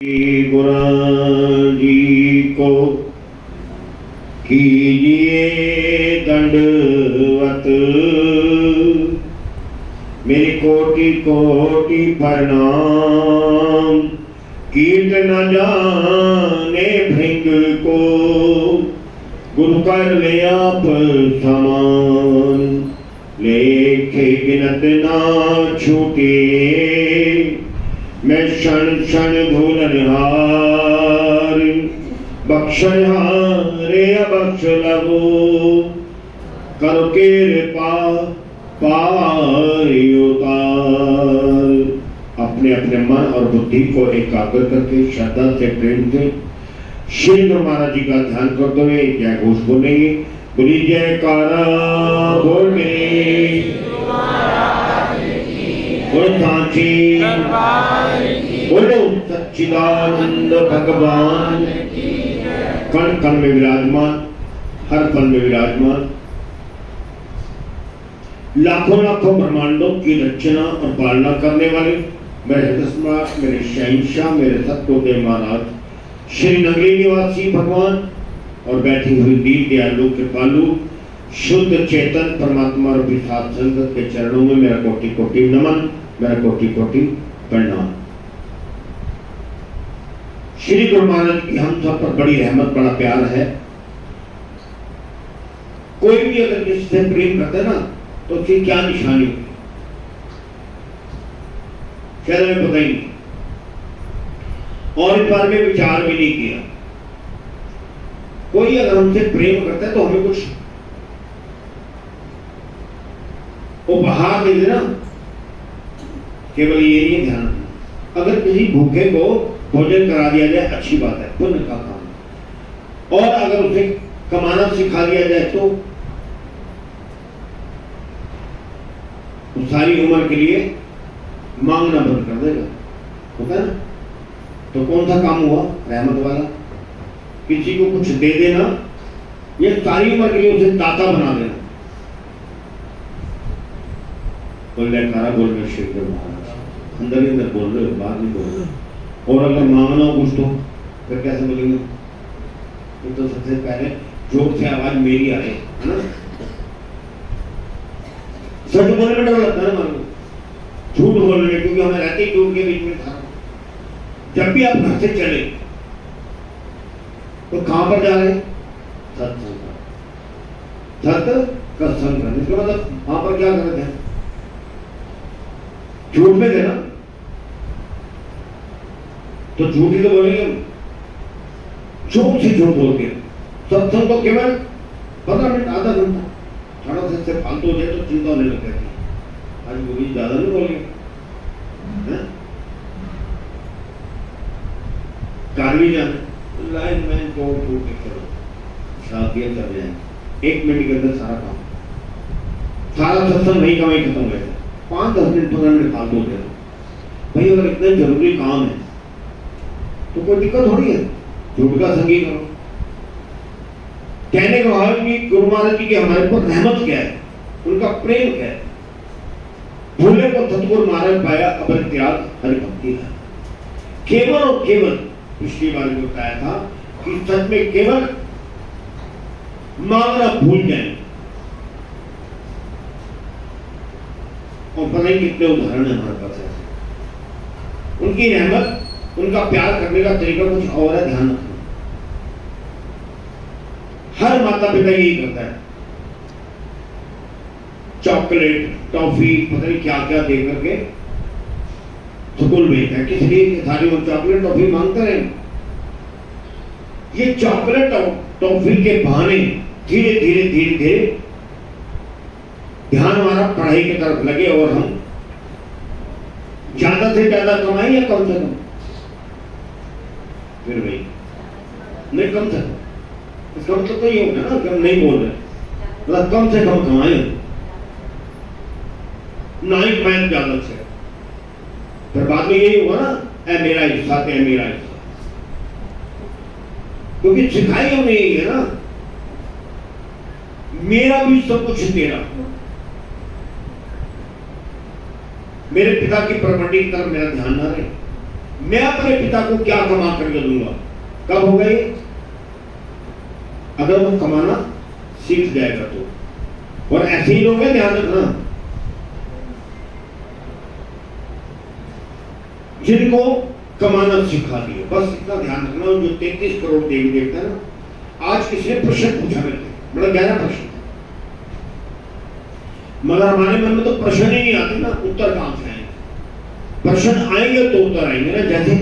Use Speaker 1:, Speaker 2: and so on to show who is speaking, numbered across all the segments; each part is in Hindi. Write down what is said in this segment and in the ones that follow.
Speaker 1: गुरु जी को कीजिए दंडवत, मेरी कोटि कोटि प्रणाम। कीट न जाने भृंग को, गुरु कर ले आप समान। लेखे गिनत ना छूटे, मैं क्षण क्षण भूलनहार। बख्शनहारे अबख्श लगो, करो कृपा पारि उतार। अपने अपने मन और बुद्धि को एकाग्र करके श्रद्धा से प्रेम से श्री गुरु महाराज जी का ध्यान करते हुए जय घोष बोलेंगे। बोली जयकारा बोले बोलो सच्चिदानंद भगवान। कण कण में विराजमान, हर पल में विराजमान, लाखों लाखों ब्रह्मांडों की रचना और पालना करने वाले मेरे सम्राट, मेरे शहंशाह, मेरे सतगुरुदेव महाराज श्री नगरी निवासी भगवान और बैठी हुई दीन दयालु कृपालु शुद्ध चेतन परमात्मा रूपी साध संगत के चरणों में मेरा कोटि कोटि नमन, मेरा कोटि कोटि प्रणाम। श्री गुरु महाराज की हम सब पर बड़ी रहमत, बड़ा प्यार है। कोई भी अगर किसी से प्रेम करता है ना, तो उसकी क्या निशानी होगी शायद हमें पता ही नहीं, और इस बारे में विचार भी नहीं किया। कोई अगर हमसे प्रेम करता है तो हमें कुछ उपहार दे देना, केवल ये नहीं ध्यान रखना। अगर किसी भूखे को भोजन करा दिया जाए अच्छी बात है, पुण्य का काम। और अगर उसे कमाना सिखा दिया जाए तो सारी उम्र के लिए मांगना बंद कर देगा, होता है ना। तो कौन सा काम हुआ रहमत वाला? किसी को कुछ दे देना, ये सारी उम्र के लिए उसे दाता बना देना। बोल रहे श्री गुरु महाराज, अंदर ही अंदर बोल रहे हो, बाहर नहीं बोल रहे। और अगर मांगना हो कुछ तो फिर कैसे बोलेंगे? तो सबसे पहले जोर से आवाज मेरी आए, है ना। सच बोलने में डर लगता है ना, झूठ बोलने में, क्योंकि हमें रहते ही झूठ के बीच में था। जब भी आप घर से चले तो कहां पर जा रहे हैं? सत्संग का संग करने। इसका मतलब वहां पर क्या कर रहे हैं? झूठ में थे ना, तो झूठ ही तो बोलेंगे हम। झूठ से झूठ बोल के सत्संग तो केवल 15 मिनट, आधा घंटा, थोड़ा से फालतू हो जाए तो चिंता होने लग जाती है। आज वो भी ज्यादा नहीं बोलेंगे, कारवी जाना लाइन में दो फूट करो, शादियां कर जाए, 1 मिनट के अंदर सारा काम, सारा सत्संग वही का वही खत्म हो जाए। 5-10 मिनट 15 मिनट फालतू हो जाए। भाई अगर इतना जरूरी काम है तो कोई दिक्कत थोड़ी है, झूठ का संगी करो। कहने का भाव कि गुरु महाराज जी की हमारे पर रहमत क्या है, उनका प्रेम क्या है। भूले को सतगुरु महाराज पाया अबर त्याग हरि भक्ति है। केवल और केवल पिछली बार में बताया था कि सच में केवल मांगना भूल जाए। और पता नहीं कितने उदाहरण है हमारे पास ऐसे। उनकी रहमत, उनका प्यार करने का तरीका कुछ और है, ध्यान रखना। हर माता पिता यही करता है, चॉकलेट टॉफी पता नहीं क्या क्या दे करके स्कूल भेजता है। किस लिए? सारी वो चॉकलेट टॉफी मांगते रहे। ये चॉकलेट टॉफी के बहाने धीरे धीरे धीरे धीरे ध्यान हमारा पढ़ाई की तरफ लगे और हम ज्यादा से ज्यादा कमाएं या कम से कम? फिर भाई नहीं, कम से कम। इसका मतलब तो ये होगा ना कि हम नहीं बोल रहे, मतलब कम से कम कमाएं, ना ही कमाएं ज्यादा से। फिर बाद में यही होगा ना, ऐ मेरा हिस्सा, ऐ मेरा हिस्सा। क्योंकि सिखाई हमने यही है ना, मेरा भी सब कुछ तेरा। मेरे पिता की प्रॉपर्टी की तरफ मेरा ध्यान ना रहे, मैं अपने पिता को क्या कमा करके दूंगा। कब होगा ये? अगर वो कमाना सीख जाएगा तो। और ऐसे ही लोग हैं, ध्यान रखना, जिनको कमाना सिखा दिए, बस इतना ध्यान रखना। जो 33 करोड़ देवी देवता है ना, आज किसी ने प्रश्न पूछा मेरे से, बड़ा गहरा प्रश्न, मगर हमारे मन में तो प्रश्न ही नहीं आते ना, उत्तर कहां से आएंगे? प्रश्न आएंगे तो उत्तर आएंगे ना। जैसे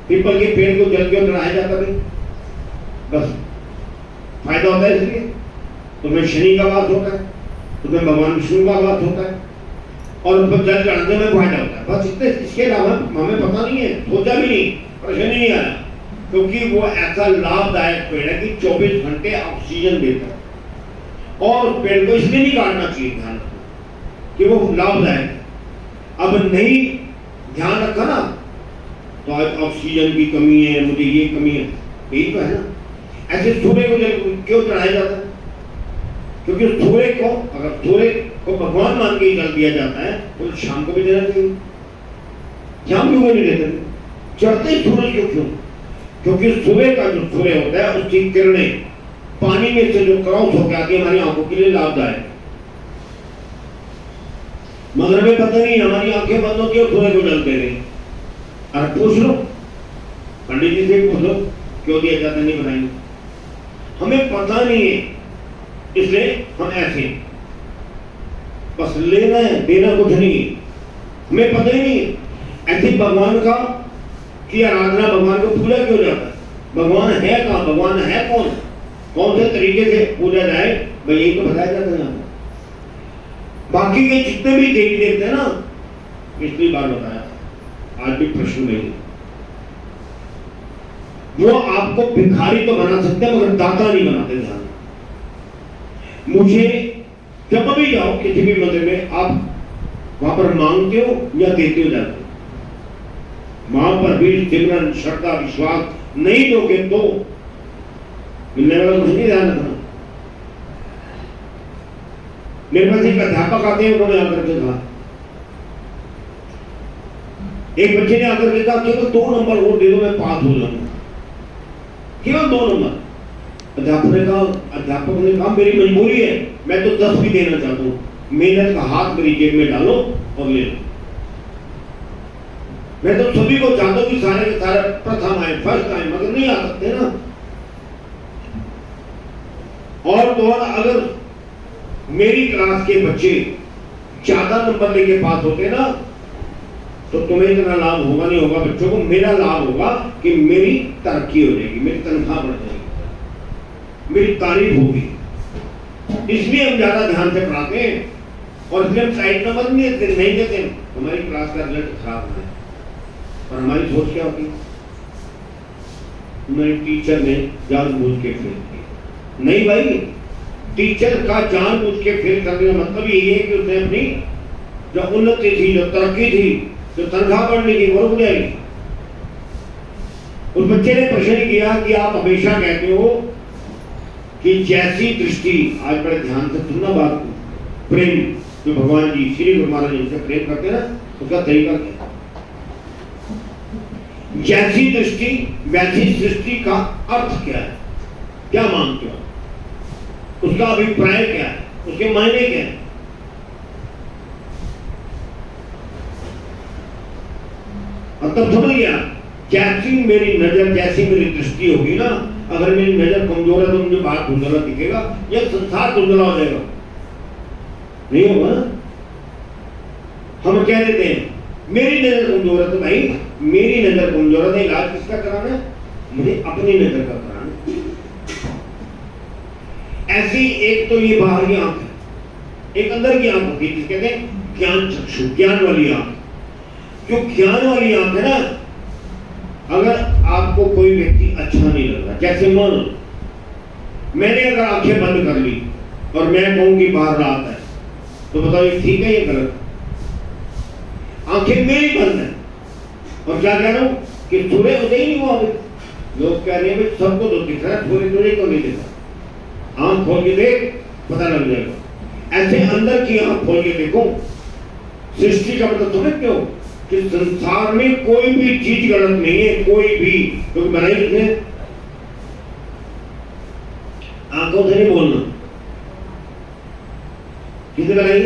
Speaker 1: पीपल के पेड़ को जल के चढ़ाया जाता है, बस फायदा होता है इसलिए। तुम्हें शनि का वास होता है, तुम्हें भगवान विष्णु का वास होता है, और उस पर जल चढ़ाने में फायदा होता है, बस इतने। इसके अलावा हमें पता नहीं है, सोचा भी नहीं, प्रश्न नहीं आया, क्योंकि वो ऐसा लाभदायक पेड़ है कि 24 घंटे ऑक्सीजन देता है। और उस पेड़ को इसलिए नहीं काटना चाहिए, ध्यान रखना कि वो लाभदायक है। अब नहीं ध्यान रखा ना तो आज ऑक्सीजन की कमी है, मुझे ये कमी है, यही तो है ना। ऐसे सूर्य को जल क्यों चढ़ाया जाता है? क्योंकि सूर्य को, अगर सूर्य को भगवान मान के जल दिया जाता है तो शाम को भी देना चाहिए। शाम क्यों नहीं देते? चढ़ते सूरज को क्यों? क्योंकि सूर्य का जो सूर्य होता है उसकी किरणें पानी में से जो क्रॉस होकर आती है, हमारी आंखों के लिए लाभदायक है। मगर हमें पता नहीं, हमारी आंखें बंद होती है, सूर्य को जलते रहे। अरे पूछ लो, पंडित जी से पूछ लो क्यों दिया जाता, नहीं बताएंगे। हमें पता नहीं है, इसलिए हम ऐसे बस लेना है, देना कुछ नहीं, हमें पता ही नहीं है। ऐसे भगवान का की आराधना, भगवान को पूजा क्यों जाता है? भगवान है कहाँ? भगवान है कौन? कौन से तरीके से पूजा जाए, भाई यही तो बताया जाता है। बाकी के जितने भी देवी देवते हैं ना, पिछली बार बताया, आज भी प्रश्न में, वो आपको भिखारी तो बना सकते हैं मगर दाता नहीं बनाते। ध्यान, मुझे जब भी जाओ किसी भी मंदिर में, आप वहां पर मांगते हो या देते हो जाते हो। वहां पर भी सिमरन, श्रद्धा, विश्वास नहीं दोगे तो मिलने वाला कुछ नहीं। ध्यान रखना। मेरे पास एक अध्यापक आते हैं, उन्होंने आकर के कहा, एक बच्चे ने आकर के कहा केवल 2 नंबर और दे दो, मैं पास हो जाऊंगा, केवल 2 नंबर। अध्यापक ने कहा मेरी मजबूरी है, मैं तो 10 भी देना चाहता हूँ, मेहनत का हाथ मेरी जेब में डालो और ले लो। मैं तो सभी को चाहता हूँ कि सारे के सारे प्रथम आए, फर्स्ट आए, मगर नहीं आ सकते ना। और तो और अगर मेरी क्लास के बच्चे ज्यादा नंबर लेके पास होते ना, तो तुम्हें इतना लाभ होगा नहीं होगा, बच्चों को मेरा लाभ होगा कि मेरी तरक्की हो जाएगी, मेरी तनख्वाह बढ़ जाएगी, मेरी तारीफ होगी। इसलिए हम ज्यादा ध्यान से पढ़ाते हैं, और इसलिए हम साइड नंबर नहीं देते। हमारी क्लास का रिजल्ट खराब है, और हमारी सोच क्या होती है? मेरे टीचर ने जानबूझ के फेल किया। नहीं भाई, टीचर का जानबूझ के फेल करने का मतलब यही है कि उसने अपनी जो उन्नति थी, जो तरक्की थी, जो तनख्वाह बढ़नी थी, वो रुक जाएगी। उस बच्चे ने प्रश्न किया कि आप हमेशा कहते हो कि जैसी दृष्टि, आज बड़े ध्यान से सुनना बात, प्रेम जो भगवान जी श्री गुरु महाराज जिनसे प्रेम करते हैं ना, उसका तरीका क्या? जैसी दृष्टि वैसी सृष्टि का अर्थ क्या है? क्या मानते हो? उसका अभिप्राय क्या है? उसके मायने क्या है? तब समझ गया, जैसी मेरी नजर, जैसी मेरी दृष्टि होगी ना, अगर मेरी नजर कमजोर है तो मुझे बाहर धुंधला दिखेगा, या संसार धुंधला हो जाएगा? नहीं होगा ना। हम कह देते हैं मेरी नजर कमजोर है, तो भाई मेरी नजर कमजोर है, इलाज किसका कराना है? मुझे अपनी नजर का कराना है। ऐसी एक तो ये बाहरी आंख है, एक अंदर की आंख होती है जिसे कहते हैं ज्ञान चक्षु, ज्ञान वाली आंख। जो ज्ञान वाली आंख है ना, अगर आपको कोई व्यक्ति अच्छा नहीं लग रहा, जैसे मान मैंने अगर आंखें बंद कर ली और मैं कहूं कि बाहर रात है, तो बताओ ये ठीक है या गलत? आंखें मेरी बंद है और क्या कह रहा हूं कि सूर्य उदय ही नहीं हुआ अभी। लोग कह रहे हैं सबको तो दिख रहा है, सूर्य तुझे क्यों नहीं दिख रहा? आंख खोल के देख, पता लग जाएगा। ऐसे अंदर की आंख खोल के देखो, सृष्टि का मतलब तुम्हें क्यों कि संसार में कोई भी चीज गलत नहीं है, कोई भी, क्योंकि बनाई किसने? आंखों से नहीं बोलना, किसने बनाई?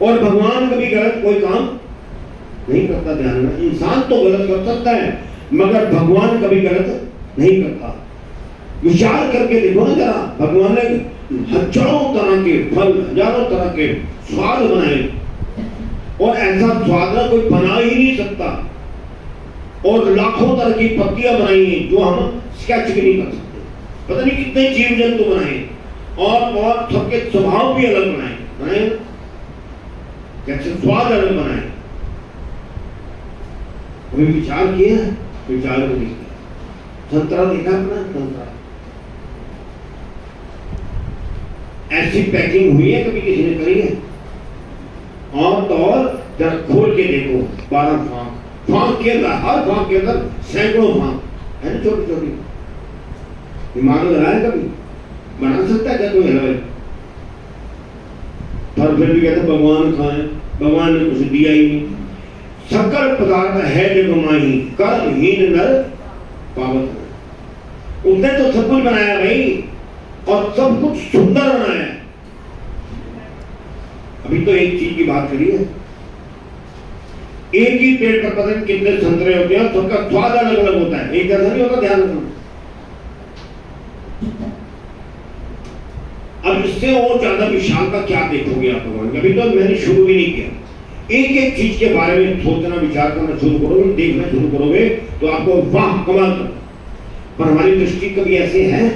Speaker 1: और भगवान कभी गलत कोई काम नहीं करता। ध्यान में, इंसान तो गलत कर सकता है मगर भगवान कभी गलत नहीं करता। विचार करके देखो ना जरा, भगवान ने हजारों तरह के फल, हजारों तरह के स्वाद बनाए और ऐसा स्वाद ना कोई बना ही नहीं सकता, और लाखों तरह की पत्तियां बनाई हैं जो हम स्केच भी नहीं कर सकते। पता नहीं कितने जीव जंतु बनाए और सबके स्वभाव भी अलग बनाए, कैसे स्वाद अलग बनाए। अभी विचार किया, विचार को देखिए। संतरा देखा अपना? संतरा ऐसी पैकिंग हुई है कभी किसी ने करी है? और तो और जरा खोल के देखो, 12 फांक, फांक के अंदर, हर फांक के अंदर सैकड़ों फांक है ना, छोटी छोटी। दिमाग लगाया कभी? बना सकता है क्या कोई हलवाई? पर फिर भी कहते भगवान खाए, भगवान ने कुछ दिया ही नहीं। सकल पदार्थ है जग माही, कर्महीन नर पावत। उसने तो सब कुछ बनाया भाई, और सब कुछ सुंदर बनाया। अभी तो एक चीज की बात करी है, एक ही पेड़ पर पता नहीं कितने संतरे होते हैं, सबका स्वाद अलग अलग होता है, एक जैसा नहीं होता। ध्यान रखना। अब इससे और ज्यादा विशालता क्या देखोगे आप भगवान? अभी तो मैंने शुरू भी नहीं किया। एक एक चीज के बारे में सोचना, विचार करना शुरू करोगे, देखना शुरू करोगे तो आपको वाह कमाल कर। पर हमारी दृष्टि कभी ऐसे है,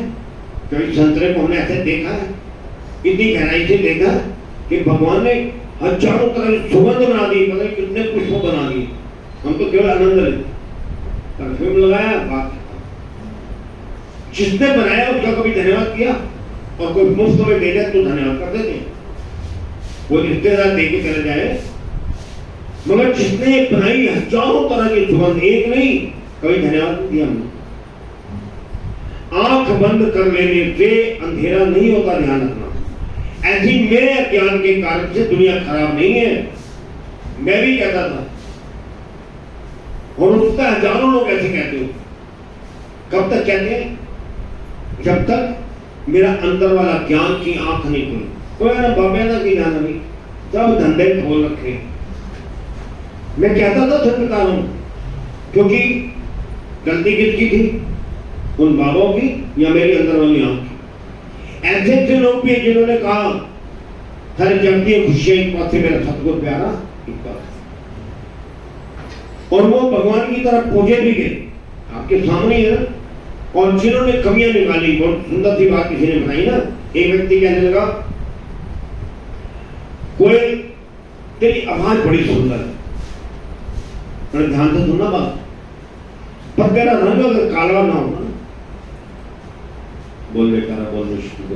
Speaker 1: कभी संतरे को हमने ऐसे देखा है, इतनी गहराई से देखा कि भगवान ने हजारों तरह की सुगंध बना दी, मतलब कितने पुष्प बना दिए। हम तो केवल आनंद लेते, परफ्यूम लगाया, बात। जिसने बनाया उसका कभी धन्यवाद किया? और कोई मुफ्त में दे दे तो धन्यवाद कर देते, वो रिश्तेदार दे के चले जाए, मगर जिसने बनाई हजारों तरह की सुगंध, एक नहीं, कभी धन्यवाद नहीं दिया हमने। आंख बंद कर लेने से अंधेरा नहीं होता, ध्यान रखना। ऐसी मेरे अज्ञान के कारण से दुनिया खराब नहीं है, मैं भी कहता था, और उसका हजारों लोग ऐसे कहते हो। कब तक कहते हैं? जब तक मेरा अंदर वाला ज्ञान की आंख नहीं खुली। कोई ना बाबे ना की जाना नहीं, सब धंधे खोल रखे। मैं कहता था सच बता रहा हूं, क्योंकि गलती किसकी थी? उन बाबों की या मेरी अंदर वाली आंख की? ऐसे ऐसे लोग भी जिन्होंने कहा सारी जगती खुशियां एक पास से, मेरा सतगुरु प्यारा एक पास, और वो भगवान की तरफ पूजे भी गए, आपके सामने है ना। और जिन्होंने कमियां निकाली, बहुत सुंदर सी बात किसी ने बनाई ना। एक व्यक्ति कहने लगा, कोई तेरी आवाज बड़ी सुंदर है, बड़े ध्यान से सुनना बात, पर तेरा रंग अगर काला ना हो, बोल बेकारा बोल मुश्किल।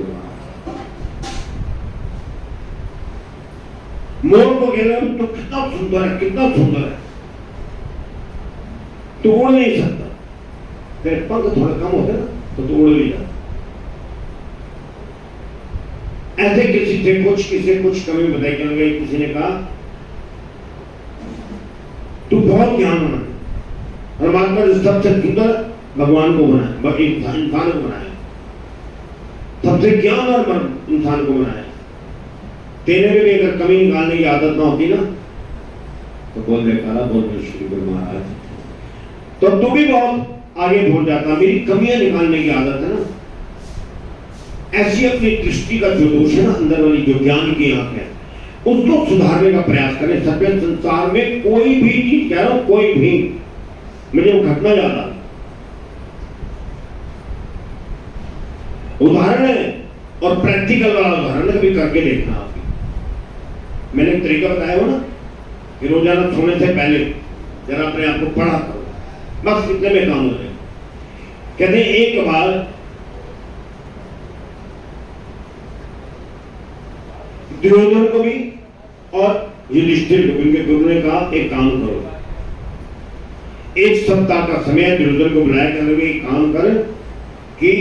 Speaker 1: मोर को कहना तो कितना सुंदर है, कितना सुंदर है, तो उड़ नहीं सकता। तेरे पंख थोड़ा कम होते ना तो उड़ भी जाता। ऐसे किसी से कुछ कमी बताई चल गई। किसी ने कहा तू बहुत ज्ञान बना, परमात्मा ने सबसे सुंदर भगवान को बनाया, इंसान को बनाया, सबसे ज्ञान और इंसान को बनाया। तेरे में भी अगर कमी निकालने की आदत ना होती ना तो बोल बेकारा बोल श्री गुरु महाराज, तो तू भी बहुत आगे भूल जाता। मेरी कमियां निकालने की आदत है ना, ऐसी अपनी दृष्टि का जो दोष है ना, अंदर वाली जो ज्ञान की आंख है, उसको सुधारने का प्रयास करें। सभ्य संसार में कोई भी चीज, कह रहा हूं कोई भी, मुझे वो घटना याद आ, उदाहरण है और प्रैक्टिकल वाला उदाहरण कभी करके देखना। आप, मैंने एक तरीका बताया हो ना कि रोजाना सोने से पहले जरा अपने आप को पढ़ा करो, बस इतने में काम हो जाए। कहते हैं एक बार दुर्योधन को भी और युधिष्ठिर को, इनके गुरु ने कहा एक काम करो, एक सप्ताह का समय दुर्योधन को बुलाया, कहने एक काम कर कि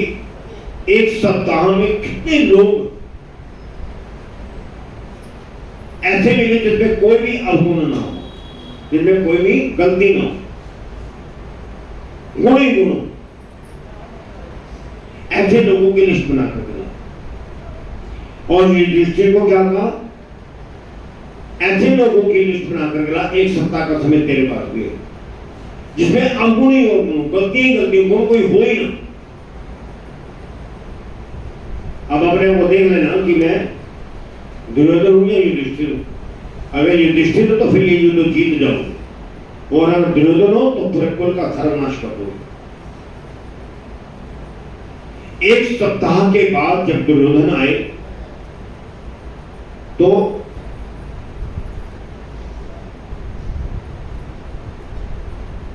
Speaker 1: एक सप्ताह में कितने लोग ऐसे मिले जिसमें कोई भी अवगुण ना हो, जिनमें कोई भी गलती ना हो, गुण ही गुण, ऐसे लोगों की लिस्ट बनाकर मिला। और युधिष्ठिर को क्या कहा? ऐसे लोगों की लिस्ट बनाकर मिला, एक सप्ताह का समय तेरे पास भी है जिसमें अवगुण ही अवगुण, गलती ही गलती, गुण कोई हो ही ना। अब अपने वो देख लेना कि मैं दुर्योधन हूं या युधिष्ठिर हूं। अगर युधिष्ठिर हो तो फिर ये युद्ध जीत जाओ, और अगर दुर्योधन हो तो पूरे कुल का सर्वनाश कर दो। एक सप्ताह के बाद जब दुर्योधन आए तो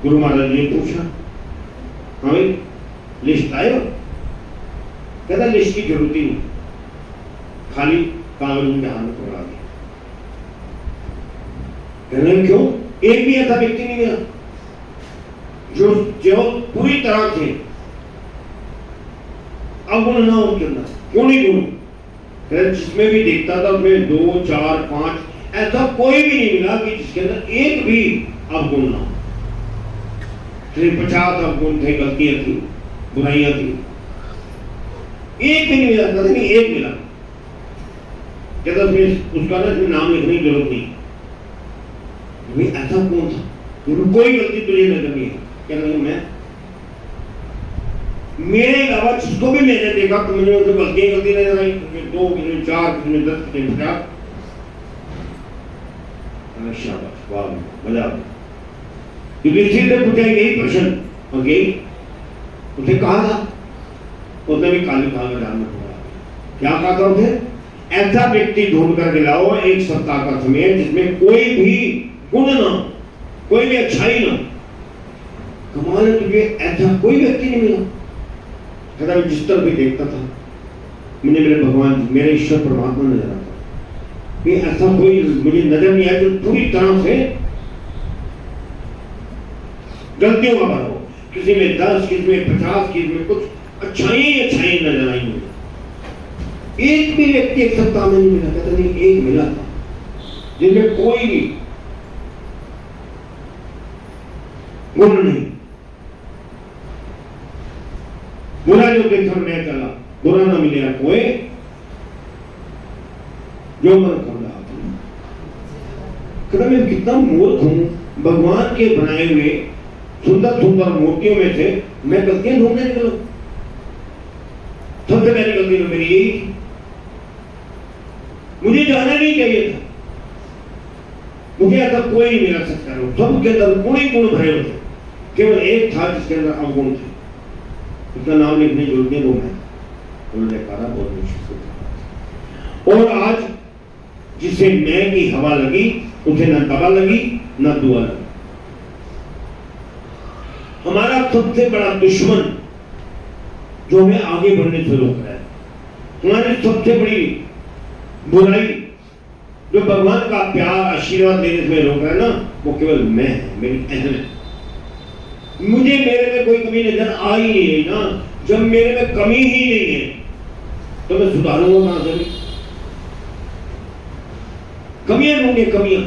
Speaker 1: गुरु महाराज ने पूछा, हाँ भाई लिस्ट आए हो? कहता लिस्ट की जरूरत ही नहीं, खाली कागज उनके हाथ में पकड़ा दिया। कहने क्यों? एक भी ऐसा व्यक्ति नहीं मिला जो पूरी तरह से अवगुण ना उनके अंदर। क्यों नहीं गुण? जिसमें भी देखता था उसमें 2, 4, 5 ऐसा कोई भी नहीं मिला कि जिसके अंदर एक भी अवगुण ना हो। 50 अवगुण थे, गलतियां थी, बुराइयां थी, एक भी नहीं मिला। कहते नहीं एक मिला। कहता उसका ना इसमें नाम लिखने की जरूरत नहीं, ऐसा कौन था? कोई गलती तुझे नजर नहीं है। कहता मैं मेरे अलावा जिसको भी मैंने देखा तो मुझे उसे गलती नजर आई। 2, 4, 10, 50। शाबाश, वाह, मजा आ गया। युधिष्ठिर ने पूछा यही प्रश्न, और यही उसे कहा था, उसने भी काली कागज डालना पड़ा। क्या कहा था उसे? ऐसा व्यक्ति ढूंढ कर दिलाओ एक सप्ताह का समय जिसमें कोई भी गुण ना, कोई भी अच्छाई ना। कमाल है, तुझे ऐसा कोई व्यक्ति नहीं मिला। कहता मैं जिस तरह भी देखता था मुझे मेरे भगवान, मेरे ईश्वर परमात्मा नजर आता, ये ऐसा कोई मुझे नजर नहीं आया जो पूरी तरह से गलतियों का भरा हो। किसी में 10, किसी में 50, किसी में कुछ अच्छाई नजर आई मुझे। एक भी व्यक्ति एक सप्ताह में नहीं मिला। कहता नहीं एक मिला था जिसमें कोई भी गुण नहीं। बुरा जो देखकर मैं चला, बुरा ना मिले कोई जो मन कर रहा था। कहता मैं कितना मूर्ख हूं, भगवान के बनाए हुए सुंदर सुंदर मूर्तियों में से मैं गलतियां ढूंढने निकला। सबसे पहली गलती तो मेरी यही थी, मुझे जाना नहीं चाहिए था। मुझे ऐसा कोई नहीं मिला सकता, सबके अंदर गुण ही गुण भरे होते, केवल एक था जिसके अंदर अवगुण थे, उसका नाम लिखने की जरूरत है, वो मैं। उन्होंने कहा बहुत मुश्किल। और आज जिसे मैं की हवा लगी उसे न दवा लगी न दुआ लगी। हमारा सबसे बड़ा दुश्मन जो हमें आगे बढ़ने से रोक रहा है, हमारी सबसे बड़ी बुराई जो भगवान का प्यार आशीर्वाद देने से रोक रहा है ना, वो केवल मैं है, मेरी अहम है। मुझे मेरे में कोई कमी नजर आ ही नहीं रही ना। जब मेरे में कमी ही नहीं है तो मैं सुधारूंगा कहां से? कमियां ढूंढे, कमियां,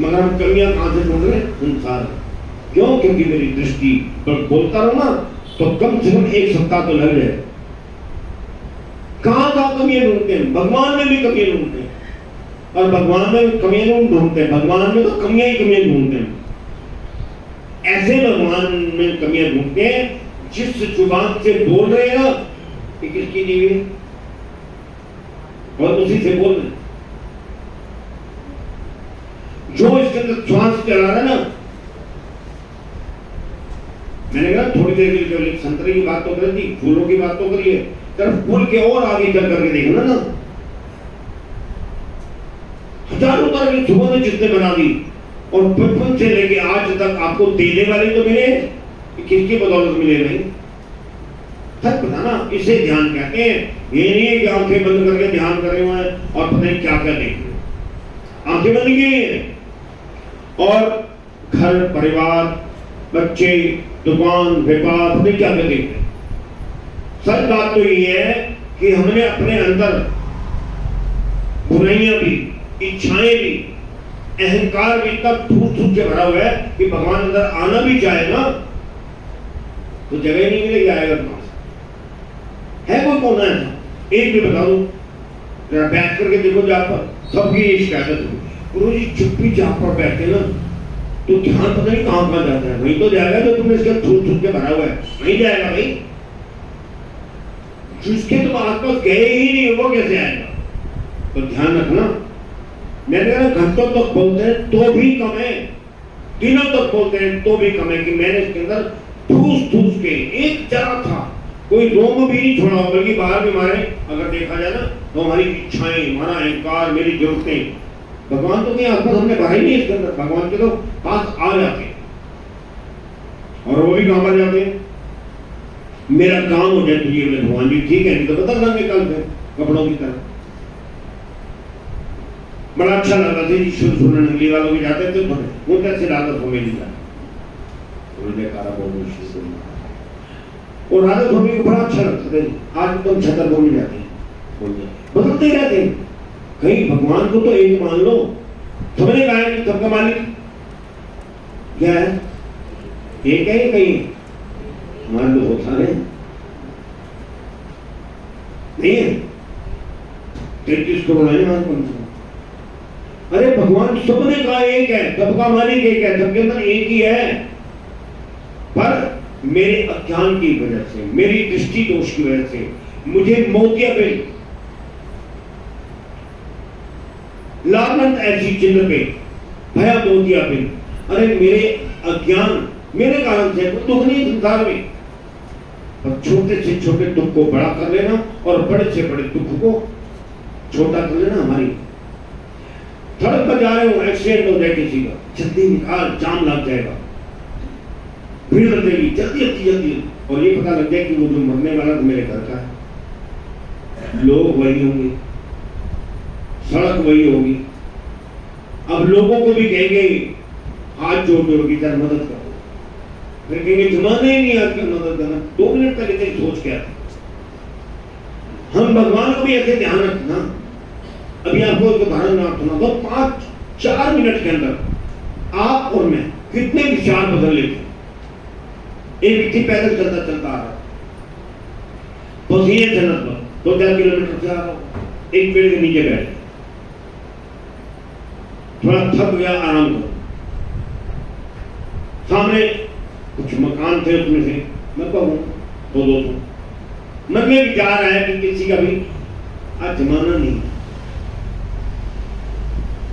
Speaker 1: मगर हम कमियां कहां से ढूंढ रहे हैं? संसार। क्यों? क्योंकि मेरी दृष्टि पर बोलता रहो ना तो कम से कम एक सप्ताह तो लग जाए। कहां कमियां ढूंढते हैं? भगवान में भी कमियां ढूंढते हैं, और भगवान में कमियां नहीं ढूंढते हैं, भगवान में तो कमियां ही कमियां ढूंढते हैं। ऐसे भगवान में कमियां ढूंढते हैं जिस जुबान से बोल रहे हैं ना, ये किसकी दी हुई है, और उसी से बोल रहे हैं। जो इसके अंदर श्वास चला रहा है ना, मैंने कहा थोड़ी देर के लिए संतरे की बात तो कर दी, फूलों की बात तो करी है, तरफ फूल के और आगे चल करके देखना ना, हजारों तरह की सुगंध जिसने बना दी, और बचपन से लेके आज तक आपको देने वाले तो मिले, किसकी बदौलत मिले नहीं? सच बताना, इसे ध्यान कहते हैं। ये नहीं है कि आंखें बंद करके ध्यान कर रहे हैं और पता नहीं क्या क्या देख रहे हैं। आंखें बंद की और घर परिवार बच्चे दुकान व्यापार पता नहीं क्या क्या देख रहे हैं। सच बात तो ये है कि हमने अपने अंदर बुराइयां भी इच्छाएं भी, अहंकार भी इतना फूट फूट के भरा हुआ है कि भगवान अंदर आना भी चाहे ना तो जगह नहीं मिलेगी, आएगा कहां से? है कोई कौन है? एक भी बता दो जरा, बैठ करके देखो जहां पर सबकी ये शिकायत है, गुरु जी चुप्पी जहां पर बैठे ना तो ध्यान पता नहीं कहां कहां जाता है, वहीं तो जाएगा जो तुमने इसका फूट फूट के भरा हुआ है, वहीं जाएगा भाई। जिसके तुम आसपास गए ही नहीं वो कैसे आएगा? तो ध्यान रखना। मैंने कहा घंटों तक बोलते हैं तो भी कम है, दिनों तक बोलते हैं तो भी कम है कि मैंने इसके अंदर ठूस ठूस के एक जरा था, कोई रोम भी नहीं छोड़ा, बल्कि बाहर भी मारे अगर देखा जाए ना तो हमारी इच्छाएं, हमारा अहंकार, मेरी जरूरतें, भगवान तो कहीं आसपास हमने भरा ही नहीं इसके अंदर, भगवान के तो पास आ जाते हैं। और वो भी कहां पर जाते हैं? मेरा काम हो जाए तो ये बोले भगवान जी ठीक है, नहीं तो बदल देंगे कल से कपड़ों की तरह। बड़ा अच्छा लगता था जी, शुरू सुनने नंगली वालों के जाते थे थोड़े उनका से राधा स्वामी नहीं जाते, और राधा स्वामी को बड़ा अच्छा लगता था। आज तुम छतर बोलने जाते हैं, बदलते ही रहते हैं। कहीं भगवान को तो एक मान लो, सबने कहा है कि सबका मालिक क्या है? एक है कहीं मान लो बहुत सारे नहीं है, 33 करोड़ है मान कौन सा? अरे भगवान सबने कहा एक है, सबका मालिक एक है, सबके अंदर एक ही है, पर मेरे अज्ञान की वजह से, मेरी दृष्टि दोष की वजह से मुझे मोतिया बिल लानत ऐसी चिन्ह पे भया मोतिया बिल। अरे मेरे अज्ञान, मेरे कारण से कोई दुख नहीं संसार में, और छोटे से छोटे दुख को बड़ा कर लेना और बड़े से बड़े दुख को छोटा कर लेना। हमारी सड़क पर जा रहे हो, एक्सीडेंट हो जाए किसी का, जल्दी निकाल, जाम लग जाएगा, भीड़ लग जाएगी, जल्दी जल्दी जल्दी, और ये पता लग जाए कि वो जो मरने वाला तो मेरे घर का है, लोग वही होंगे, सड़क वही होगी। अब लोगों को भी कहेंगे हाथ जोड़ जोड़ की तरह मदद करो, फिर कहेंगे जमाना ही नहीं आपकी मदद करना। 2 मिनट तक इतनी सोच क्या थी? हम भगवान को भी ऐसे ध्यान रखना। अभी आपको एक उदाहरण मैं सुना दो, 5-4 मिनट के अंदर आप और मैं कितने विचार बदल लेते। एक व्यक्ति पैदल चलता चलता आ रहा, पसीने से लगभग 2-4 किलोमीटर से आ रहा, एक पेड़ के नीचे बैठ, थोड़ा थक गया, आराम करो। सामने कुछ मकान थे, उसमें से मैं कहूँ तो 200 मन में विचार आया कि किसी का भी आज जमाना नहीं,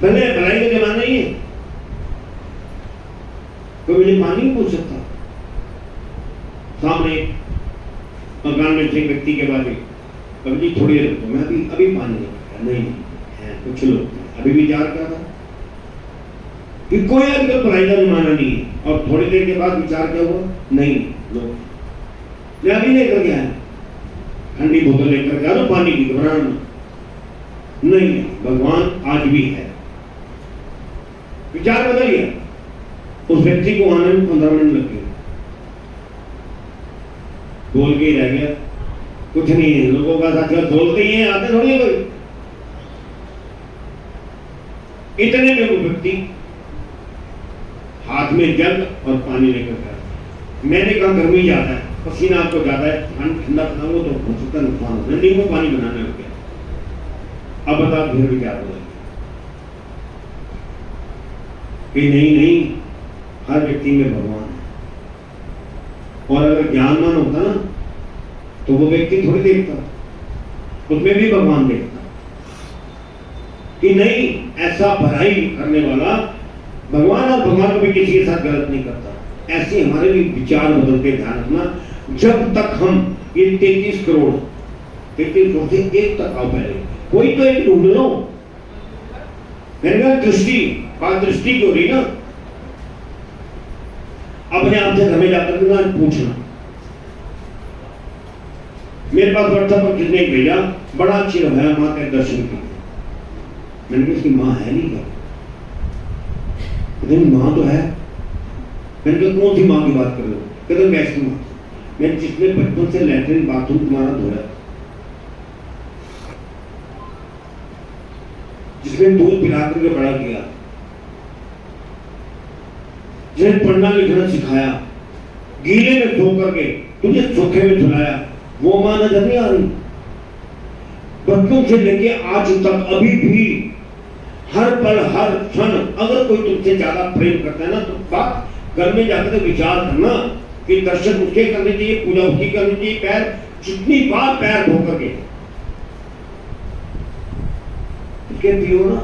Speaker 1: पहले भलाई का जमाना ही है, कोई मुझे पानी नहीं पूछ सकता। सामने मकान में से व्यक्ति के बाद जी थोड़ी देर रुको, मैं अभी पानी नहीं है, कुछ लोग अभी विचार कर रहा कि कोई आजकल पढ़ाई का जमाना नहीं है, और थोड़ी देर के बाद विचार क्या हुआ, नहीं लो मैं अभी लेकर गया है, ठंडी बोतल लेकर गया तो पानी की घबराना नहीं है, भगवान आज भी है। विचार बदल गया, उस व्यक्ति को आने में 15 मिनट लग गए, बोल के ही रह गया, कुछ नहीं है। लोगों का साथ बोलते ही हैं, आते थोड़ी है कोई। इतने में वो व्यक्ति हाथ में जग और पानी लेकर गया। मैंने कहा गर्मी ज्यादा है, पसीना आपको ज्यादा है, ठंडा खाओ तो हो सकता नुकसान हो, नहीं वो पानी बनाने लग गया। अब बताओ फिर भी क्या बोले कि नहीं हर व्यक्ति में भगवान है, और अगर ज्ञानवान होता ना तो वो व्यक्ति थोड़ी देखता, उसमें भी भगवान देखता कि नहीं ऐसा भलाई करने वाला भगवान, और भगवान को भी किसी के साथ गलत नहीं करता। ऐसे हमारे भी विचार बदलते, ध्यान रखना। जब तक हम ये 33 करोड़ से एक तक आओ, पहले कोई तो एक ढूंढ लो। मैंने कहा दृष्टि, बात दृष्टि की हो रही ना, अपने आप से हमें जाकर पूछना। मेरे पास व्हाट्सएप पर किसने भेजा, बड़ा अच्छी रहा माँ के दर्शन की। मैंने कहा इसकी माँ है नहीं क्या? माँ तो है। मैंने कहा कौन सी माँ की बात कर रहे हो? कहते कैसी माँ? मैं जिसने बचपन से लैट्रिन बाथरूम तुम्हारा धोया, जिसमें दूध पिला करके बड़ा किया, जिन्हें पढ़ना लिखना सिखाया, गीले में सो करके तुझे सूखे में सुलाया, वो मां नजर नहीं आ रही? बच्चों से लेके आज तक अभी भी हर पल हर क्षण अगर कोई तुमसे ज्यादा प्रेम करता है ना, तो बात घर में जाकर विचार करना कि दर्शन उसके करने चाहिए, पूजा उसकी करनी चाहिए, पैर जितनी बार पैर धो करके उसके पियो ना,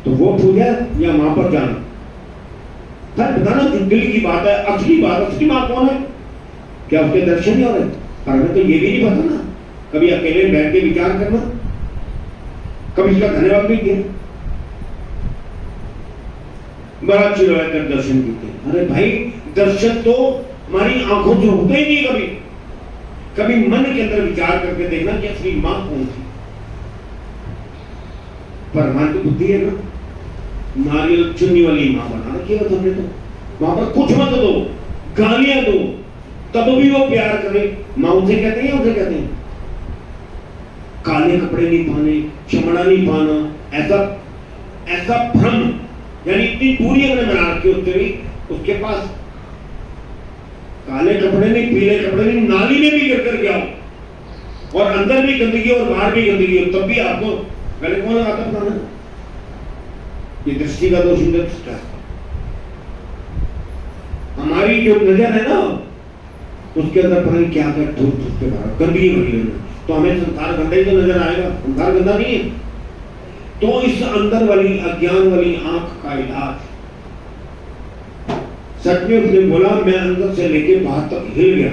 Speaker 1: तो वो पूजा या मां पर जाना। बताना जो दिल की बात है, असली बात, असली मां कौन है? क्या उसके दर्शन नहीं हो रहे? पर हमें तो ये भी नहीं पता ना। कभी अकेले बैठ के विचार करना, कभी इसका धन्यवाद भी किया, बड़ा चिड़वा कर दर्शन किए। अरे भाई, दर्शन तो हमारी आंखों से होते ही नहीं। कभी कभी मन के अंदर विचार करके देखना कि असली मां कौन थी। पर हमारी तो बुद्धि है ना, नारियल चुन्नी वाली मां बना रखी है हमने तो। वहां पर कुछ मत दो, गालियां दो, तब भी वो प्यार करे। मां उसे कहते हैं, उसे कहते हैं काले कपड़े नहीं पाने, चमड़ा नहीं पाना, ऐसा भ्रम, यानी इतनी दूरी हमने बना रखी होते हुए उसके पास काले कपड़े नहीं, पीले कपड़े नहीं, नाली में भी गिर कर गया हो और अंदर भी गंदगी और बाहर भी गंदगी हो, तब भी आपको गले कौन लगाता बताना? ये दृष्टि का दोष है। हमारी जो नजर है ना, उसके अंदर पता नहीं क्या क्या धूप के बाहर गंदगी भरी है, तो हमें संसार गंदा ही तो नजर आएगा। संसार गंदा नहीं है। तो इस अंदर वाली अज्ञान वाली आंख का इलाज, सच में उसने बोला, मैं अंदर से लेके बाहर तक हिल गया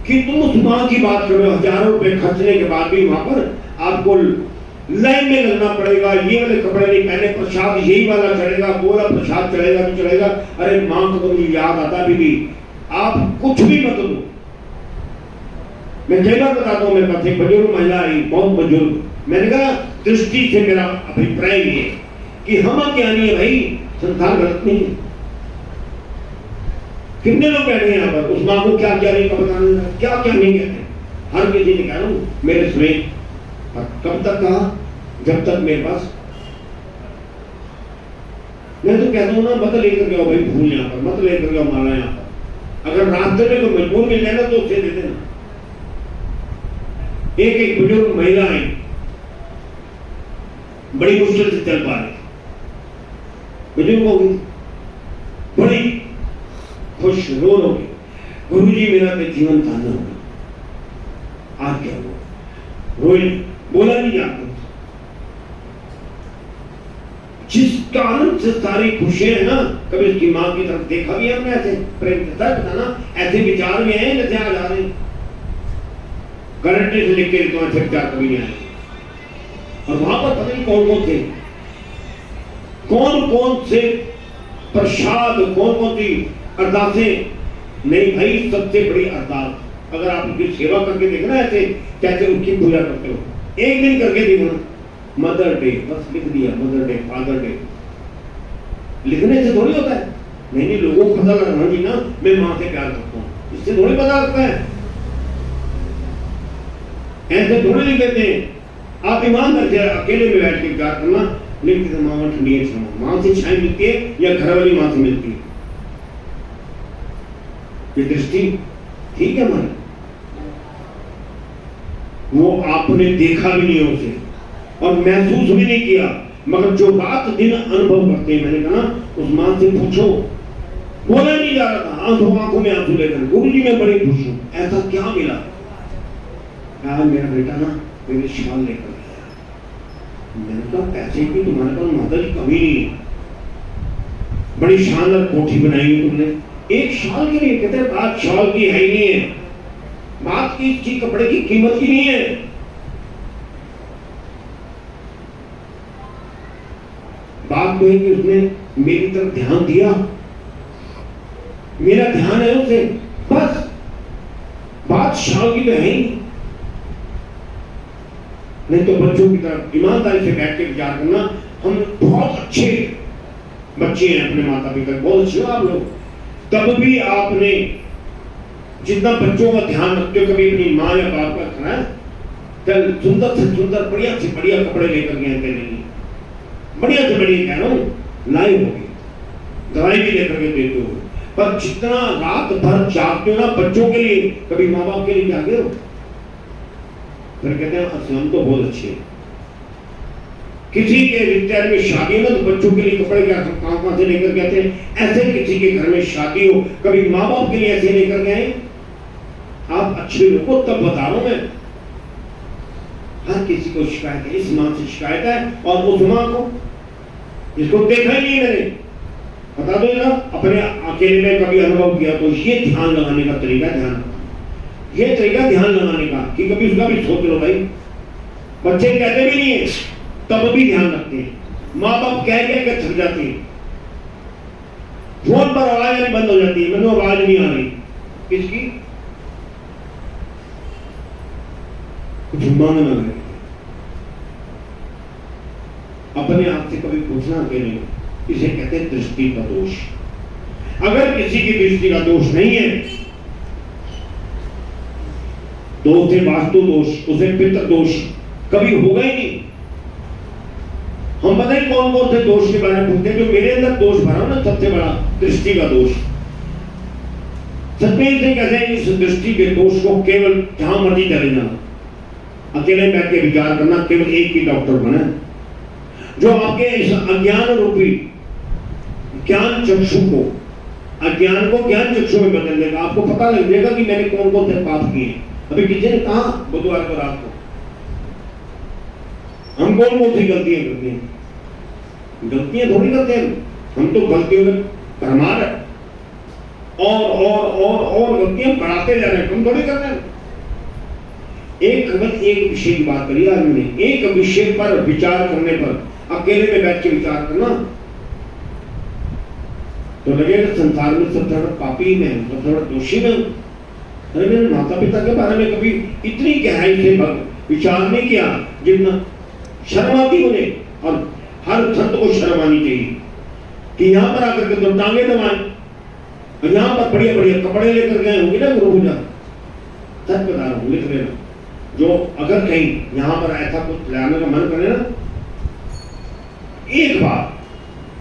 Speaker 1: कि तुम उस मां की बात करो, हजारों रुपए खर्चने के बाद भी वहां पर आपको लाइन में लगना पड़ेगा, ये वाले कपड़े नहीं पहने, प्रसाद यही वाला चलेगा, वो वाला प्रसाद चलेगा भी चलेगा। अरे मां को तो मुझे याद आता भी आप कुछ भी मत दो। मैं कई बार बताता हूँ, मेरे पास एक बुजुर्ग महिला आई, बहुत बुजुर्ग, मैंने कहा दृष्टि से मेरा अभिप्राय ये कि हम अज्ञानी है भाई, संसार गलत नहीं है। कितने लोग बैठे हैं यहाँ पर, उस मां को क्या क्या नहीं बताना, क्या क्या नहीं कहते। हर किसी ने कह रहा हूँ मेरे समेत। कब तक कहा? जब तक मेरे पास, मैं तो कहता हूँ ना, मत लेकर जाओ भाई फूल यहाँ पर, मत लेकर जाओ माला यहाँ पर। अगर रास्ते में कोई मजबूर मिल जाए ना, तो उसे दे देना। एक बुजुर्ग महिला आई, बड़ी मुश्किल से चल पा रही, बुजुर्ग हो गई, बड़ी खुश रो गई, गुरुजी मेरा तो जीवन धन्य हो गया। आज क्या हुआ? रोई, बोला नहीं जाता। जिस कारण से सारी खुशियां है ना, कभी उसकी मां की तरफ देखा भी हमने ऐसे प्रेम के साथ बताना, ऐसे विचार में आए जैसे आ जा रहे हैं, गारंटी से लिख के तो ऐसे विचार कभी नहीं आए। और वहां पर पता नहीं कौन कौन थे, कौन कौन से प्रसाद, कौन कौन सी अरदासें। नहीं भाई, सबसे बड़ी अरदास, अगर आप उनकी सेवा करके देखना ऐसे कैसे उनकी पूजा करते हो, एक दिन करके देखना, मदर डे, बस लिख दिया मदर डे, फादर डे। लिखने से थोड़ी होता है। नहीं, लोगों को पता लगना जी ना, मैं मां से प्यार करता हूँ, इससे थोड़ी पता लगता है। ऐसे थोड़ी लिख देते हैं। आप ईमानदार से अकेले में बैठ के विचार करना, लिख देते मां ठंडी है, मां से छाई मिलती है या घर वाली मां से मिलती है? ये दृष्टि ठीक है हमारी? वो आपने देखा भी नहीं उसे और महसूस भी नहीं किया, मगर जो रात दिन अनुभव करते हैं, मैंने कहा उस मां से पूछो। बोला नहीं जा रहा था, आंखों में आंसू लेकर, गुरुजी मैं बड़ी खुश हूं, ऐसा क्या मिला? कहा मेरा बेटा ना मेरे शाल लेकर गया। मैंने कहा पैसे की तुम्हारे पास माता की कमी नहीं है, बड़ी शानदार कोठी बनाई है तुमने, एक शाल के लिए? कहते बात शाल की है ही नहीं है, बात की कपड़े की कीमत की नहीं है। बात तो है कि उसने मेरी तरफ ध्यान दिया, मेरा ध्यान है उसे, बस। बात शाल की तो है ही नहीं। तो बच्चों की तरफ ईमानदारी से बैठ के विचार करना। हम बहुत अच्छे बच्चे हैं, अपने माता पिता बहुत अच्छे हो आप लोग, तब भी आपने जितना बच्चों का ध्यान रखते हो, कभी अपनी माँ या बाप का खाना सुंदर से सुंदर, बढ़िया से बढ़िया कपड़े लेकर गए थे नहीं, बढ़िया से बढ़िया कह रहा हूँ, लाए होगी, दवाई भी लेकर के देते हो, पर जितना रात भर जागते हो ना बच्चों के लिए, कभी माँ बाप के लिए जागे हो? फिर कहते हैं हम तो बहुत अच्छे हैं। किसी के रिश्तेदार में शादी ना तो बच्चों के लिए कपड़े क्या कहां से लेकर के आते हैं, ऐसे किसी के घर में शादी हो, कभी माँ बाप के लिए ऐसे लेकर के आए? आप अच्छे लोगों तब बता रहा हूं मैं। हर किसी को शिकायत है, इस मां से शिकायत है और उस मां को, इसको देखा ही नहीं मैंने, बता दो ना अपने अकेले में कभी अनुभव किया तो ये ध्यान लगाने का तरीका, ये तरीका ध्यान लगाने का कि कभी उसका भी सोच लो भाई। बच्चे कहते भी नहीं है तब भी ध्यान रखते हैं, माँ बाप कह के थक जाते हैं, फोन पर आवाज आनी बंद हो जाती है, मैंने आवाज नहीं आ रही, किसकी? कुछ मांगना है। अपने आप से कभी पूछना कि नहीं, इसे कहते हैं दृष्टि का दोष। अगर किसी की दृष्टि का दोष नहीं है, तो उसे वास्तु दोष, उसे पितृ दोष कभी होगा ही नहीं। हम पता नहीं कौन कौन से दोष के बारे में पूछते हैं, जो मेरे अंदर दोष भरा ना सबसे बड़ा दृष्टि का दोष। सत्य से कहते हैं इस दृष्टि के दोष को केवल जहां मर्जी चले जाना, अकेले बैठ के विचार करना, केवल एक ही डॉक्टर बने जो आपके इस अज्ञान रूपी ज्ञान चक्षु को, अज्ञान को ज्ञान चक्षु में बदल देगा। आपको पता लग जाएगा कि मैंने कौन कौन से पाप किए। अभी किसी ने कहा बुधवार को रात को हम कौन कौन सी गलतियां करते हैं? गलतियां थोड़ी करते हैं हम तो गलतियों में भरमार है और गलतियां बढ़ाते जा रहे हैं, हम थोड़ी कर रहे हैं। एक विषय की बात करी आज मैंने, एक विषय पर विचार करने पर, अकेले में बैठ के विचार करना तो लगेगा संसार में सबसे बड़ा पापी मैं हूं, सबसे बड़ा दोषी मैं हूं। अरे मैंने माता पिता के बारे में कभी इतनी गहराई से विचार नहीं किया जितना शर्म आती मुझे। और हर संत को शर्म आनी चाहिए कि यहाँ पर आकर के तो टांगे दबाएं और यहाँ पर बढ़िया बढ़िया कपड़े लेकर गए होंगे ना गुरु पूजा। सच बता रहा हूँ, लिख लेना, जो अगर कहीं यहाँ पर ऐसा कुछ लाने का मन करे ना, एक बार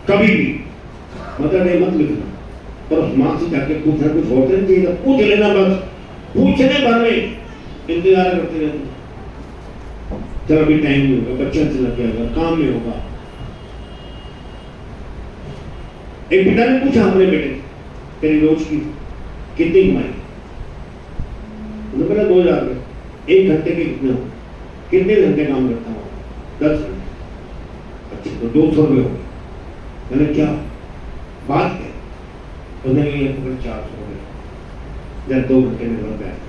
Speaker 1: कभी भी मतलब नहीं मत लिखना, पर उस माँ से जाके पूछना, कुछ होते नहीं चाहिए, पूछ लेना बस। पूछने भर में इंतजार करते रहते, चलो अभी टाइम नहीं होगा, बच्चा से लग जाएगा, काम नहीं होगा। एक पिता ने पूछा अपने बेटे तेरी रोज की कितनी कमाई? उन्होंने बोला 2000 रुपये। 1 घंटे के कितने घंटे काम करता हूँ? 10 घंटे। अच्छा तो 200 रुपये हो गए। मैंने क्या बात है? उन्होंने 400 रुपये जब 2 घंटे में घर बैठ।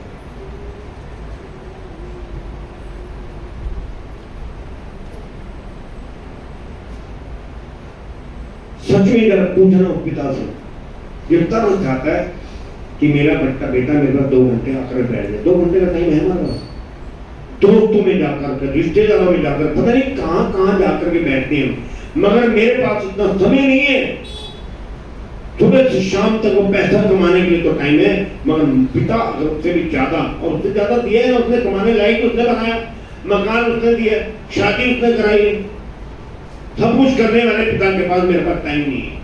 Speaker 1: सच में अगर पूछना पिता से, ये तरस जाता है कि मेरा बेटा मेरे पास 2 घंटे आकर बैठ जाए। 2 घंटे का टाइम है हमारे पास, दोस्तों में जाकर, रिश्तेदारों में जाकर, पता नहीं कहां कहां जाकर के बैठते हैं, मगर मेरे पास इतना समय नहीं है। सुबह से शाम तक वो पैसा कमाने के लिए तो टाइम है, मगर पिता अगर उससे भी ज्यादा, और उससे ज्यादा दिया है ना, उसने कमाने लायक उसने बनाया, मकान उसने दिया, शादी उसने कराई है, सब कुछ करने वाले पिता के पास मेरे पास टाइम नहीं है।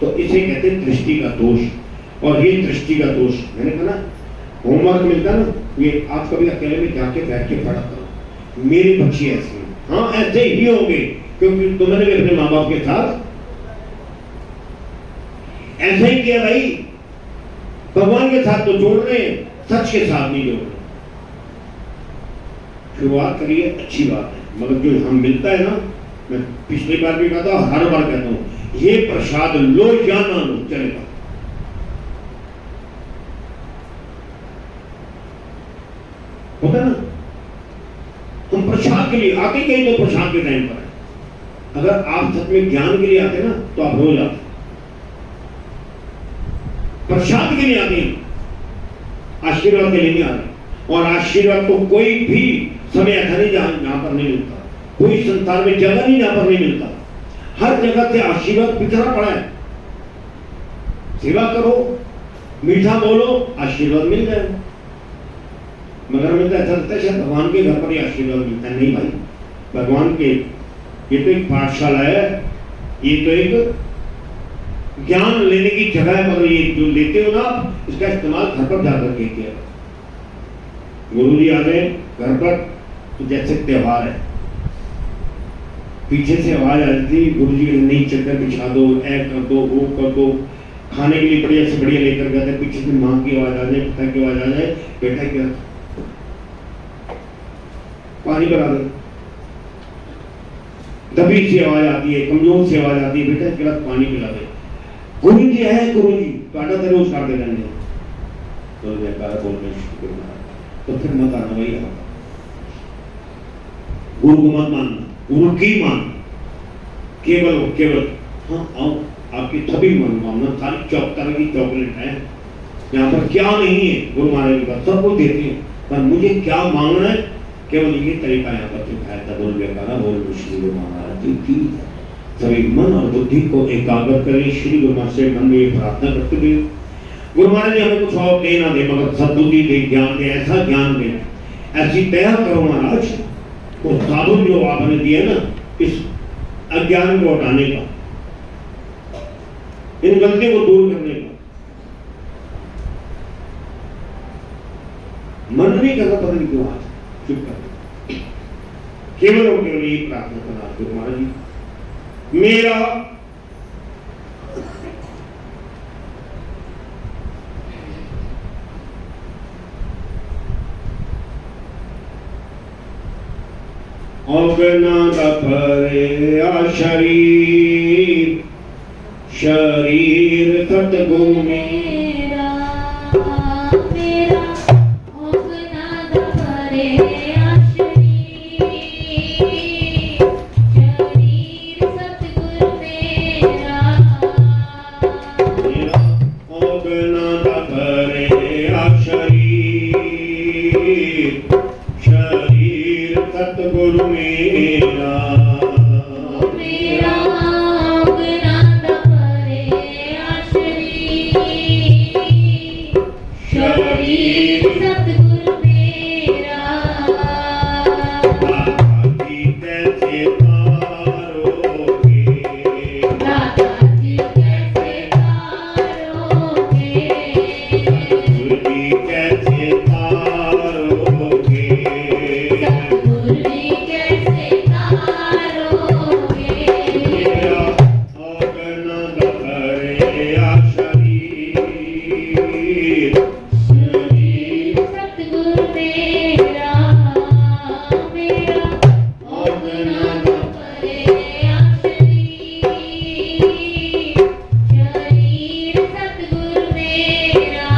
Speaker 1: तो इसे कहते हैं दृष्टि का दोष। और ये दृष्टि का दोष, मैंने कहा ना होमवर्क मिलता ना, ये आप कभी अकेले में जाके बैठ के पढ़ा करो। मेरे बच्चे ऐसे हैं, हाँ ऐसे ही होंगे, क्योंकि तुमने भी अपने माँ बाप के साथ ऐसा ही किया भाई। भगवान के साथ तो जोड़ रहे हैं, सच के साथ नहीं जोड़ रहे। शुरुआत करिए, अच्छी बात है, मगर जो हम मिलता है ना, मैं पिछली बार भी कहता हूँ, हर बार कहता हूँ, ये प्रसाद लो या ना लो चलेगा। होता ना, हम प्रसाद के लिए आते कहीं तो प्रसाद के टाइम पर है। अगर आप सच में ज्ञान के लिए आते ना तो आप रोज आते, प्रसाद के लिए आते हैं, आशीर्वाद के लिए नहीं आते। और आशीर्वाद तो कोई भी समय ऐसा नहीं जहां पर नहीं मिलता, कोई संसार में जगह नहीं जहां पर नहीं मिलता। हर जगह से आशीर्वाद बिखरा पड़ा है। सेवा करो, मीठा बोलो, आशीर्वाद मिल जाएगा। मगर हमें तो ऐसा लगता है शायद भगवान के घर पर ही आशीर्वाद मिलता है। नहीं भाई, भगवान के ये तो एक पाठशाला है, ये तो एक ज्ञान लेने की जगह है। मतलब ये जो लेते हो ना, इसका इस्तेमाल घर पर जाकर के किया। गुरु जी आ गए घर पर तो जैसे त्योहार है, पीछे से आवाज आ रही थी, गुरु जी नई चद्दर बिछा दो, ऐ कर दो, वो कर दो, खाने के लिए बढ़िया से बढ़िया लेकर गए थे। पीछे से माँ की आवाज आ जाए, पिता की आवाज आ जाए, बेटा क्या पानी पिला दो। दबी सी आवाज आती है, कमजोर सी आवाज आती है, बेटा एक गिलास पानी पिला दे। गुरु जी है, गुरु जी काटा तेरे उस काट दे जाएंगे तो जयकारा बोल रहे तो फिर मत आना भाई। गुरु को मत मानना, गुरु की मान, केवल हाँ आओ, आपकी सभी मनोकामना सारी तरह की चॉकलेट है यहाँ पर, क्या नहीं है गुरु महाराज के पास, सब कुछ देते हैं, पर मुझे क्या मांगना है, केवल ये तरीका यहाँ पर सिखाया था। बोल जयकारा बोल श्री गुरु महाराज की। सभी मन और बुद्धि को एकाग्र करें, श्री गुरु महाराज से मन में ये प्रार्थना करते हुए, गुरु महाराज जी हमें कुछ और दे ना दे, मगर सद्बुद्धि दे, ज्ञान दे, ऐसा ज्ञान दे, ऐसी दया करो महाराज, वो साधु जो आपने दिया ना, इस अज्ञान को हटाने का, इन गलतियों को दूर करने का। मन नहीं करता, पता नहीं क्यों आज चुप कर, केवल और केवल ये प्रार्थना करना गुरु महाराज जी, मेरा अवगना परे आ शरीर, शरीर सतगुरु
Speaker 2: मेरा मेरा अवगना परे आ शरीर, शरीर सतगुरु मेरा।
Speaker 1: अवगना परे आ शरीर, शरीर सतगुरु मेरा।
Speaker 2: मेरा अवगना परे आ शरीर, शरीर सतगुरु मेरा।
Speaker 1: दाता जी कैसे तारोगे,
Speaker 2: दाता जी कैसे तारोगे,
Speaker 1: सतगुरु जी कैसे तारोगे,
Speaker 2: सतगुरु जी कैसे तारोगे।
Speaker 1: मेरा अवगना परे आ शरीर, शरीर
Speaker 2: सतगुरु मेरा मेरा अवगना परे आ शरीर, शरीर सतगुरु मेरा।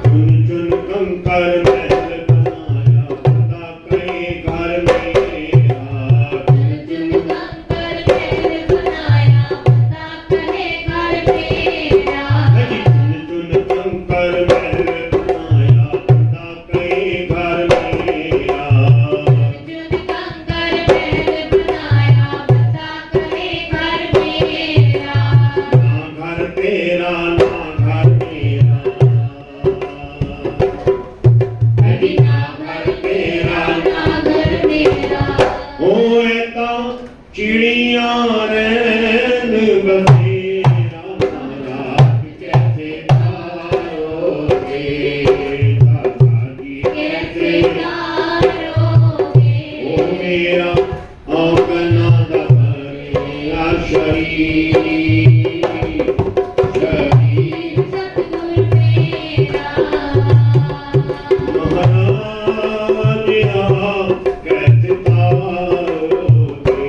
Speaker 1: चुन चुन कंकर महल बनाया, पता कहीं घर मेरा।
Speaker 2: चुन चुन कंकर महल बनाया, पता कहे घर मेरा।
Speaker 1: चुन चुन कंकर महल बनाया, पता कहीं घर मेरा।
Speaker 2: चुन कंकर महल बनाया, पता कहे घर मेरा।
Speaker 1: ना घर तेरा ना घर मेरा,
Speaker 2: कभी ना घर तेरा ना घर मेरा।
Speaker 1: होए ता चिड़ियां रैन बसेरा, महाराज कैसे तारोगे, दाता जी
Speaker 2: कैसे
Speaker 1: कैसे
Speaker 2: तारोगे।
Speaker 1: ओ मेरा अवगना परे आ शरीर, शरीर
Speaker 2: सतगुरु मेरा।
Speaker 1: महाराज यहाँ कैसे तारोगे,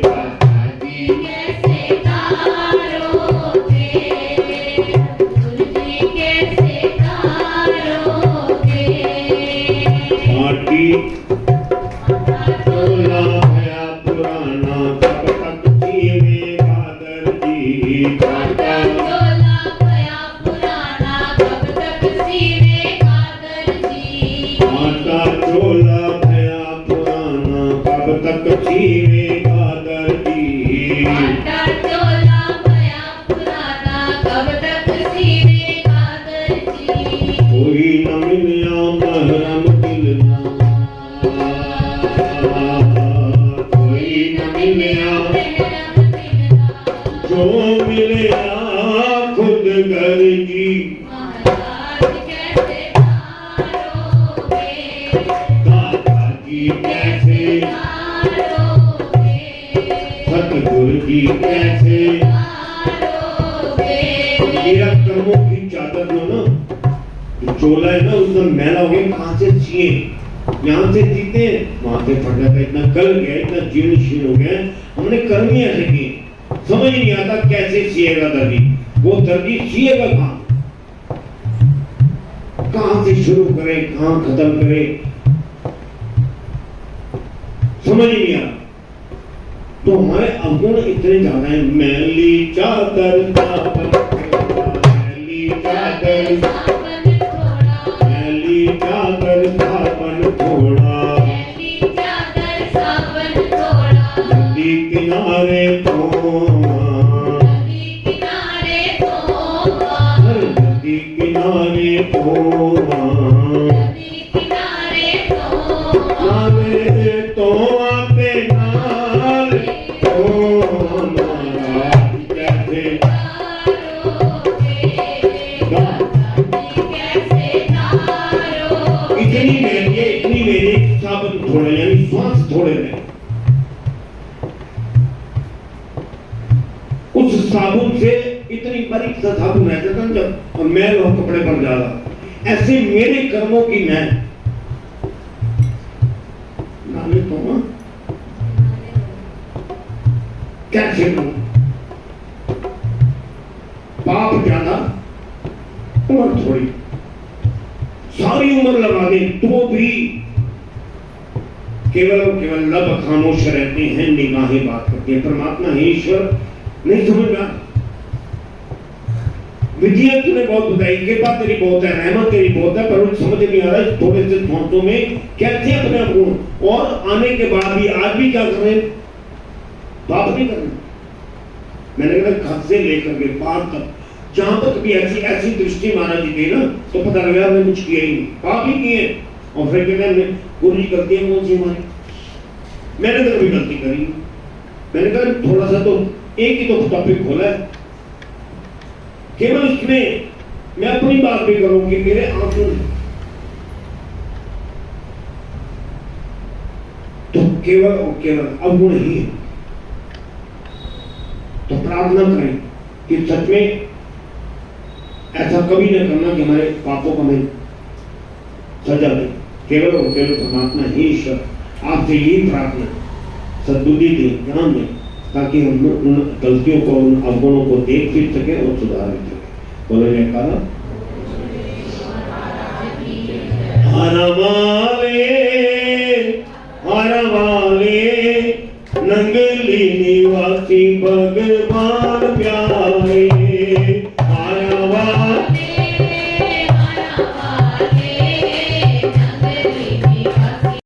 Speaker 1: दाता जी
Speaker 2: कैसे तारोगे, सतगुरु जी कैसे तारोगे।
Speaker 1: माटी तोला भया पुराना, कब तक जीवेगा दर्जी,
Speaker 2: माता चोला भया पुराना, कब तक सीवेगा दर्जी।
Speaker 1: माता चोला भया पुराना, कब तक जीवेगा दर्जी।
Speaker 2: माता चोला भया पुराना, कब तक सीवेगा दर्जी।
Speaker 1: कोई न मिलया महरम दिल ना, मिले खुद घर जी।
Speaker 2: महाराज कैसे तारोगे,
Speaker 1: दाता जी कैसे,
Speaker 2: तारोगे,
Speaker 1: सतगुरु जी कैसे।
Speaker 2: तारोगे।
Speaker 1: मेरा कर्मों की चादर जो ना, जो चोला है ना, उसका मैला हो गया। कहाँ से सिए, यहाँ से जीते वहां से फट जाता, इतना गल गया, इतना जीर्ण शीर्ण हो गया। हमने कर्म ही ऐसे किए, समझ नहीं आता कैसे सिएगा दर्जी। वो दर्जी सिएगा कहाँ से शुरू करे, कहाँ खत्म करे, समझ ही नहीं आता। तो हमारे अवगुण इतने ज्यादा है। मैली चादर सावन थोड़ा, मैली चादर,
Speaker 2: सावन थोड़ा,
Speaker 1: मैली चादर सावन थोड़ा।
Speaker 2: मैली चादर सावन थोड़ा,
Speaker 1: नदी किनारे तो,
Speaker 2: नदी किनारे धोआ,
Speaker 1: नदी किनारे तो,
Speaker 2: नदी किनारे धोआ।
Speaker 1: नाले तो आते नाल तो महाराज कैसे।
Speaker 2: तारोगे, कैसे तारोगे।
Speaker 1: इतनी मेरी साबुन थोड़े, यानी श्वास थोड़े रहे। उस साबुन से इतनी बारीक सा साबुन रहता था जब मैल और कपड़े पर ज्यादा, ऐसे मेरे कर्मों की मैं नाले तो कैसे करूं। पाप ज्यादा उम्र थोड़ी, सारी उम्र लगा दे तो भी केवल और केवल लब खामोश रहते हैं, निगाहें बात करती है। परमात्मा है ईश्वर, नहीं समझ रहा। विधियां तूने बहुत बताई, कृपा तेरी बहुत है, रहमत तेरी बहुत है, पर उन्हें समझ नहीं आ रहा है थोड़े से सांसों में कैसे अपने आप को। और आने के बाद भी आज भी क्या कर रहे हैं, पाप नहीं कर रहे। मैंने कहा घर से लेकर के बाहर तक जहां तक भी ऐसी ऐसी दृष्टि महाराज जी की ना, तो पता लगा मैंने कुछ किया ही नहीं, पाप ही किए। और फिर कहते हैं गुरु जी करती है कौन सी हमारी, मैंने तो कभी गलती करी। मैंने कहा थोड़ा सा तो एक ही तो टॉपिक खोला है, केवल इसमें मैं अपनी बात भी करूंगी, मेरे आंसू तो केवल और केवल अवगुण ही है। तो प्रार्थना करें कि सच में ऐसा कभी न करना कि हमारे पापों को हमें सजा दे। केवल और केवल परमात्मा ही ईश्वर, आपसे यही प्रार्थना, सद्बुद्धि दे, ज्ञान दे, ताकि हम उन गलतियों को, उन अवगुणों को देख फिर सके और सुधार भी सके। बोलो जयकारा। हर वाले नंगली निवासी भगवान प्यारे।